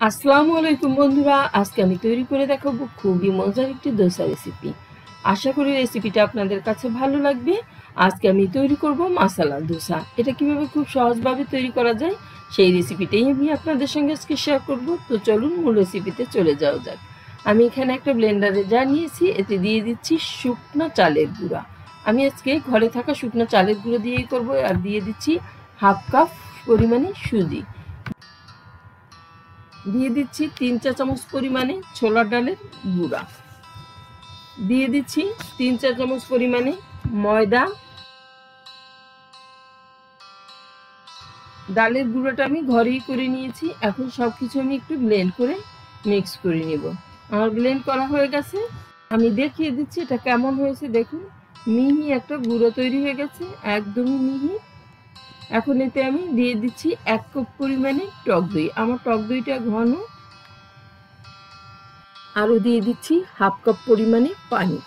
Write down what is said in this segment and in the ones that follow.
আসসালামু আলাইকুম বন্ধুরা, আজকে আমি তৈরি করে দেখাবো খুবই মজার একটি দোসা রেসিপি। আশা করি রেসিপিটা আপনাদের কাছে ভালো লাগবে। আজকে আমি তৈরি করব মশলা দোসা। এটা কিভাবে খুব সহজভাবে তৈরি করা যায় সেই রেসিপিটাই আমি আপনাদের সঙ্গে আজকে শেয়ার করব। তো চলুন মূল রেসিপিতে চলে যাওয়া যাক। আমি এখানে একটা ব্লেন্ডারে যা নিয়েছি, এতে দিয়ে দিচ্ছি শুকনো চালের গুঁড়া। আমি আজকে ঘরে থাকা শুকনো চালের গুঁড়ো দিয়েই করব। আর দিয়ে দিচ্ছি হাফ কাপ পরিমাণে সুজি। দিয়ে দিচ্ছি 3 চা চামচ পরিমাণে ছোলার ডালের গুঁড়া। দিয়ে দিচ্ছি 3 চা চামচ পরিমাণে ময়দা। ডালের গুঁড়োটা আমি ঘরেই করে নিয়েছি। এখন সব কিছু আমি একটু ব্লেন্ড করে মিক্স করে নেব। আমার ব্লেন্ড করা হয়ে গেছে। আমি দেখিয়ে দিচ্ছি এটা কেমন হয়েছে। দেখুন, মিহি একটা গুঁড়ো তৈরি হয়ে গেছে, একদমই মিহি। এখন এতে আমি দিয়ে দিচ্ছি 1 কাপ পরিমাণে টক দই। আমার টক দইটা ঘন। আরও দিয়ে দিচ্ছি হাফ কাপ পরিমাণে পানি।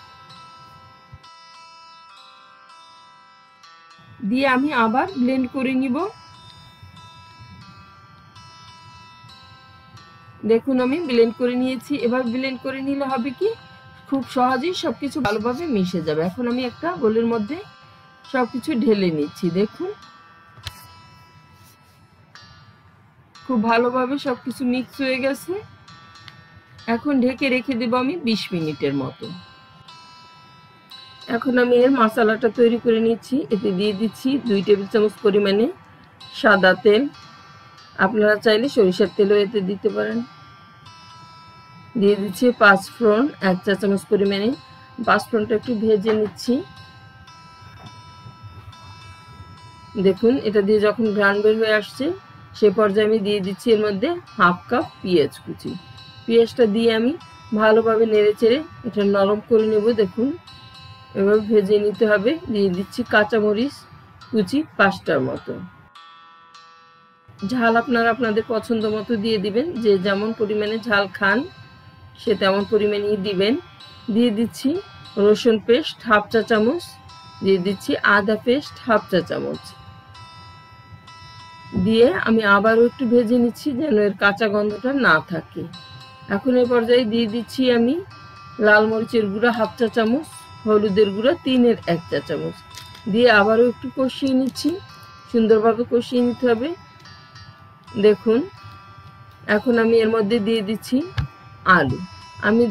দিয়ে আমি আবার ব্লেন্ড করে নিব। দেখুন, আমি ব্লেন্ড করে নিয়েছি। এবার ব্লেন্ড করে নিলে হবে কি, খুব সহজেই সবকিছু ভালোভাবে মিশে যাবে। এখন আমি একটা বোলের মধ্যে সবকিছু ঢেলে নিচ্ছি। দেখুন, খুব ভালোভাবে সবকিছু মিক্স হয়ে গেছে। এখন ঢেকে রেখে দেব আমি 20 মিনিটের মতো। এখন আমি এর মশলাটা তৈরি করে নিচ্ছি। এতে দিয়ে দিচ্ছি 2 টেবিল চামচ পরিমাণে সাদা তেল। আপনারা চাইলে সরিষার তেলও এতে দিতে পারেন। দিয়ে দিচ্ছি 5 ফোড়ন 1 চা চামচ পরিমাণে। 5 ফোড়নটা একটু ভেজে নিচ্ছি। দেখুন, এটা দিয়ে যখন ঘ্রাণ বের হয়ে আসছে, সে পর্যায়ে আমি দিয়ে দিচ্ছি এর মধ্যে হাফ কাপ পেঁয়াজ কুচি। পেঁয়াজটা দিয়ে আমি ভালোভাবে নেড়ে চেড়ে এটা নরম করে নেব। দেখুন, এভাবে ভেজে নিতে হবে। দিয়ে দিচ্ছি কাঁচামরিচ কুচি 5টার মতো। ঝাল আপনারা আপনাদের পছন্দ মতো দিয়ে দিবেন। যে যেমন পরিমাণে ঝাল খান সে তেমন পরিমাণেই দিবেন। দিয়ে দিচ্ছি রসুন পেস্ট হাফ চা চামচ। দিয়ে দিচ্ছি আদা পেস্ট হাফ চা চামচ। দিয়ে আমি আবারও একটু ভেজে নিচ্ছি যেন এর কাঁচা গন্ধটা না থাকে। এখন এই পর্যায়ে দিয়ে দিচ্ছি আমি লাল মরিচের গুঁড়া হাফ চা চামচ, হলুদের গুঁড়া 3-এর 1 চা চামচ। দিয়ে আবারও একটু কষিয়ে নিচ্ছি। সুন্দরভাবে কষিয়ে নিতে হবে। দেখুন, এখন আমি এর মধ্যে দিয়ে দিচ্ছি আলু। আমি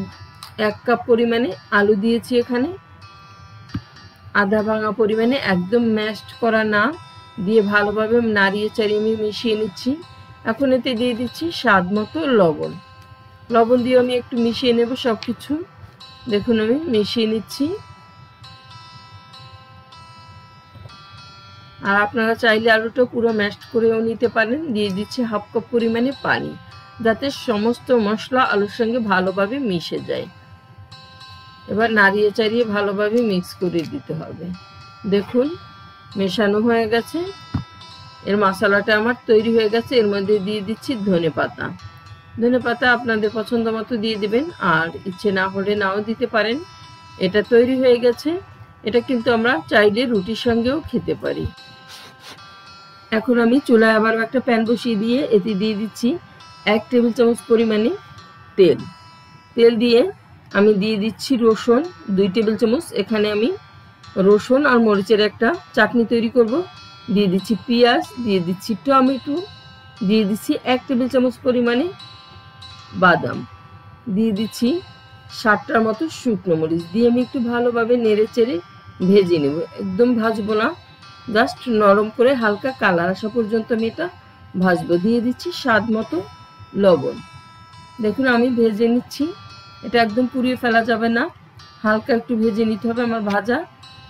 1 কাপ পরিমাণে আলু দিয়েছি এখানে। আধা ভাঙা পরিমাণে, একদম ম্যাশড করা না। দিয়ে ভালোভাবে নাড়িয়ে চাড়িয়ে আমি মিশিয়ে নিচ্ছি। এখন এতে দিয়ে দিচ্ছি স্বাদ মতো লবণ। লবণ দিয়ে আমি একটু মিশিয়ে নেব সব কিছু। দেখুন, আমি মিশিয়ে নিচ্ছি। আর আপনারা চাইলে আলুটা পুরো ম্যাশড করেও নিতে পারেন। দিয়ে দিচ্ছি হাফ কাপ পরিমাণে পানি, যাতে সমস্ত মশলা আলুর সঙ্গে ভালোভাবে মিশে যায়। এবার নাড়িয়ে চাড়িয়ে ভালোভাবে মিক্স করে দিতে হবে। দেখুন, মেশানো হয়ে গেছে। এর মশলাটা আমার তৈরি হয়ে গেছে। এর মধ্যে দিয়ে দিচ্ছি ধনেপাতা। ধনেপাতা আপনাদের পছন্দ মতো দিয়ে দিবেন, আর ইচ্ছে না হলে নাও দিতে পারেন। এটা তৈরি হয়ে গেছে। এটা কিন্তু আমরা চাইলে রুটির সঙ্গেও খেতে পারি। এখন আমি চুলায় আবার একটা প্যান বসিয়ে দিয়ে এতে দিয়ে দিচ্ছি 1 টেবিল চামচ পরিমাণে তেল। তেল দিয়ে আমি দিয়ে দিচ্ছি রসুন 2 টেবিল চামচ। এখানে আমি রসুন আর মরিচের একটা চাটনি তৈরি করব। দিয়ে দিচ্ছি পেঁয়াজ, দিয়ে দিচ্ছি টমেটো, দিয়ে দিচ্ছি 1 টেবিল চামচ পরিমাণে বাদাম, দিয়ে দিচ্ছি 7টার মতো শুকনো মরিচ। দিয়ে আমি একটু ভালোভাবে নেড়ে চেড়ে ভেজে নেব। একদম ভাজবো না, জাস্ট নরম করে হালকা কালার আসা পর্যন্ত আমি এটা ভাজবো। দিয়ে দিচ্ছি স্বাদ মতো লবণ। দেখুন, আমি ভেজে নিচ্ছি। এটা একদম পুড়িয়ে ফেলা যাবে না, হালকা একটু ভেজে নিতে হবে। আমার ভাজা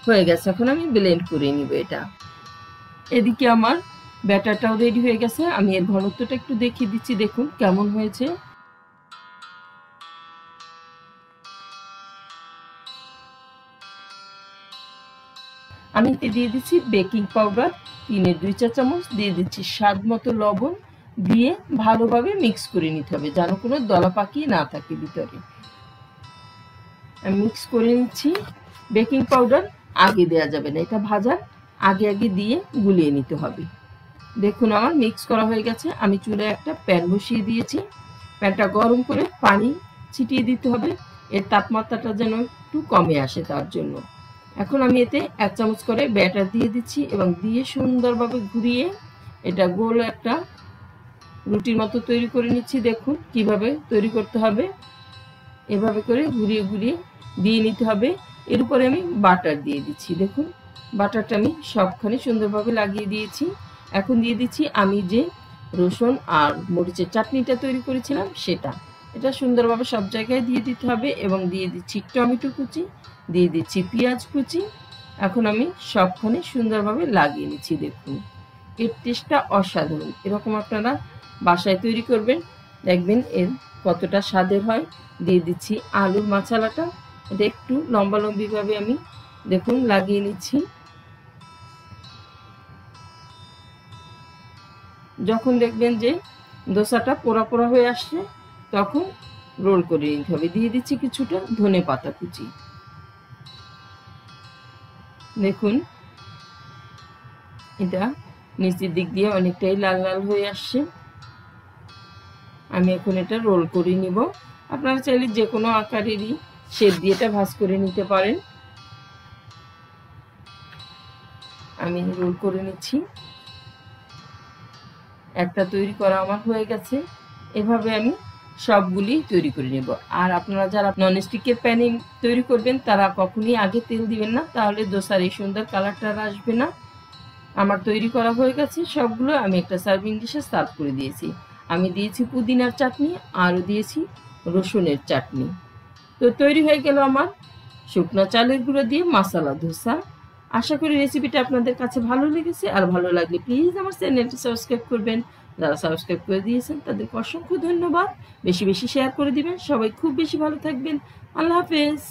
হয়ে গেছে। এখন আমি ব্লেন্ড করে নিব এটা। এদিকে আমার ব্যাটারটাও রেডি হয়ে গেছে। আমি এর ঘনত্বটা একটু দেখিয়ে দিচ্ছি। দেখুন কেমন হয়েছে। আমি এতে দিয়ে দিচ্ছি বেকিং পাউডার 3-এর 2 চা চামচ। দিয়ে দিচ্ছি স্বাদ মতো লবণ। দিয়ে ভালোভাবে মিক্স করে নিতে হবে যেন কোনো দলা পাকিয়ে না থাকে ভিতরে। আমি মিক্স করে নিচ্ছি। বেকিং পাউডার আগে দেওয়া যাবে না, এটা ভাজার আগে আগে দিয়ে গুলিয়ে নিতে হবে। দেখুন, আমার মিক্স করা হয়ে গেছে। আমি চুলায় একটা প্যান বসিয়ে দিয়েছি। প্যানটা গরম করে পানি ছিটিয়ে দিতে হবে, এর তাপমাত্রাটা যেন একটু কমে আসে তার জন্য। এখন আমি এতে 1 চামচ করে ব্যাটার দিয়ে দিচ্ছি এবং দিয়ে সুন্দরভাবে ঘুরিয়ে এটা গোল একটা রুটির মতো তৈরি করে নিচ্ছি। দেখুন কিভাবে তৈরি করতে হবে, এভাবে করে ঘুরিয়ে ঘুরিয়ে দিয়ে নিতে হবে। এর উপরে আমি বাটার দিয়ে দিচ্ছি। দেখুন বাটারটা আমি সবখানে সুন্দরভাবে লাগিয়ে দিয়েছি। এখন দিয়ে দিচ্ছি আমি যে রসুন আর মরিচের চাটনিটা তৈরি করেছিলাম সেটা, এটা সুন্দরভাবে সব জায়গায় দিয়ে দিতে হবে এবং দিয়ে দিচ্ছি টমেটো কুচি, দিয়ে দিচ্ছি পেঁয়াজ কুচি। এখন আমি সবখানে সুন্দরভাবে লাগিয়ে নিচ্ছি। দেখুন এর টেস্টটা অসাধারণ, এরকম আপনারা বাসায় তৈরি করবেন, দেখবেন এর কতটা স্বাদের হয়। দিয়ে দিচ্ছি আলুর মাছালাটা, এটা একটু লম্বালম্বিভাবে আমি দেখুন লাগিয়ে নিচ্ছি। যখন দেখবেন যে দোসাটা পোড়া পোড়া হয়ে আসছে তখন রোল করে নিতে হবে। দিয়ে দিচ্ছি কিছুটা ধনে পাতা কুচি। দেখুন এটা নিচের দিক দিয়ে অনেকটাই লাল লাল হয়ে আসছে। আমি এখন এটা রোল করে নিব। আপনারা চাইলে যে কোনো আকারেরই শেপ দিয়ে এটা ভাঁজ করে নিতে পারেন। আমি রোল করে নিচ্ছি। একটা তৈরি করা আমার হয়ে গেছে। এভাবে আমি সবগুলি তৈরি করে নেব। আর আপনারা যারা ননস্টিকের প্যানে তৈরি করবেন তারা কখনই আগে তেল দিবেন না, তাহলে দোসার এই সুন্দর কালারটা আসবে না। আমার তৈরি করা হয়ে গেছে সবগুলো। আমি একটা সার্ভিং ডিশে সার্ভ করে দিয়েছি। আমি দিয়েছি পুদিনার চাটনি, আরও দিয়েছি রসুনের চাটনি। তো তৈরি হয়ে গেল আমার শুকনো চালের গুঁড়ো দিয়ে মশলা ধোসা। আশা করি রেসিপিটা আপনাদের কাছে ভালো লেগেছে। আর ভালো লাগলে প্লিজ আমার চ্যানেলটি সাবস্ক্রাইব করবেন। যারা সাবস্ক্রাইব করে দিয়েছেন তাদেরকে অসংখ্য ধন্যবাদ। বেশি বেশি শেয়ার করে দিবেন। সবাই খুব বেশি ভালো থাকবেন। আল্লাহ হাফেজ।